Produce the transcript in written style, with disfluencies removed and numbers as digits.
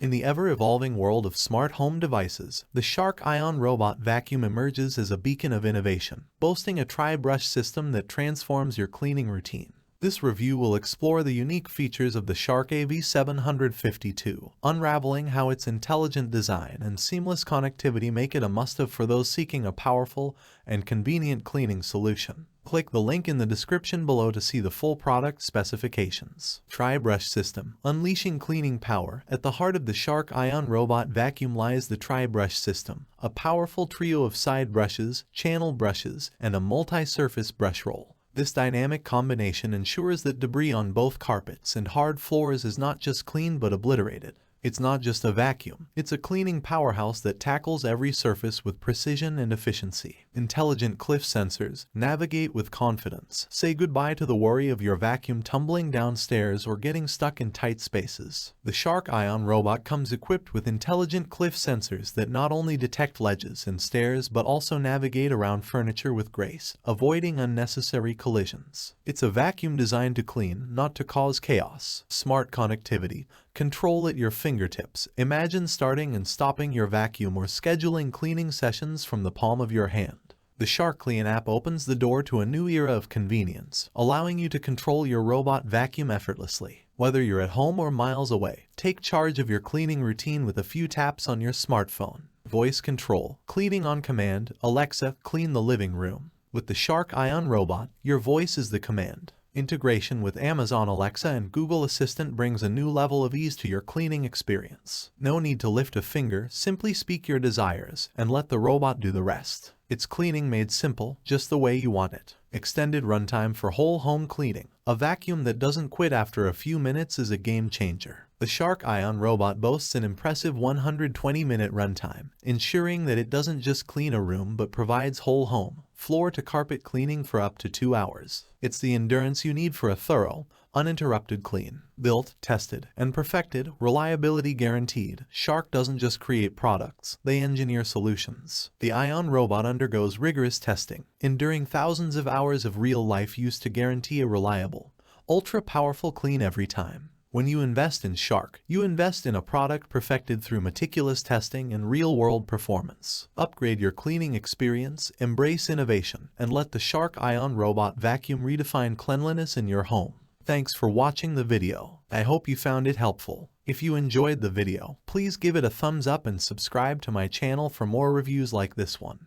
In the ever-evolving world of smart home devices, the Shark Ion Robot Vacuum emerges as a beacon of innovation, boasting a tri-brush system that transforms your cleaning routine. This review will explore the unique features of the Shark AV752, unraveling how its intelligent design and seamless connectivity make it a must-have for those seeking a powerful and convenient cleaning solution. Click the link in the description below to see the full product specifications. Tri-brush system, unleashing cleaning power. At the heart of the Shark Ion Robot Vacuum lies the tri-brush system, a powerful trio of side brushes, channel brushes, and a multi-surface brush roll. This dynamic combination ensures that debris on both carpets and hard floors is not just cleaned but obliterated. It's not just a vacuum, it's a cleaning powerhouse that tackles every surface with precision and efficiency. Intelligent cliff sensors, navigate with confidence. Say goodbye to the worry of your vacuum tumbling downstairs or getting stuck in tight spaces. The Shark Ion Robot comes equipped with intelligent cliff sensors that not only detect ledges and stairs but also navigate around furniture with grace, avoiding unnecessary collisions. It's a vacuum designed to clean, not to cause chaos. Smart connectivity. Control at your fingertips. Imagine starting and stopping your vacuum or scheduling cleaning sessions from the palm of your hand. The Shark Clean app opens the door to a new era of convenience, allowing you to control your robot vacuum effortlessly. Whether you're at home or miles away, take charge of your cleaning routine with a few taps on your smartphone. Voice control. Cleaning on command. Alexa, clean the living room. With the Shark Ion Robot, your voice is the command. Integration with Amazon Alexa and Google Assistant brings a new level of ease to your cleaning experience. No need to lift a finger, simply speak your desires and let the robot do the rest. It's cleaning made simple, just the way you want it. Extended runtime for whole home cleaning. A vacuum that doesn't quit after a few minutes is a game changer. The Shark Ion Robot boasts an impressive 120-minute runtime, ensuring that it doesn't just clean a room but provides whole home, floor-to-carpet cleaning for up to 2 hours. It's the endurance you need for a thorough, uninterrupted clean. Built, tested, and perfected, reliability guaranteed. Shark doesn't just create products, they engineer solutions. The Ion Robot undergoes rigorous testing, enduring thousands of hours of real-life use to guarantee a reliable, ultra-powerful clean every time. When you invest in Shark, you invest in a product perfected through meticulous testing and real-world performance. Upgrade your cleaning experience, embrace innovation, and let the Shark Ion Robot Vacuum redefine cleanliness in your home. Thanks for watching the video. I hope you found it helpful. If you enjoyed the video, please give it a thumbs up and subscribe to my channel for more reviews like this one.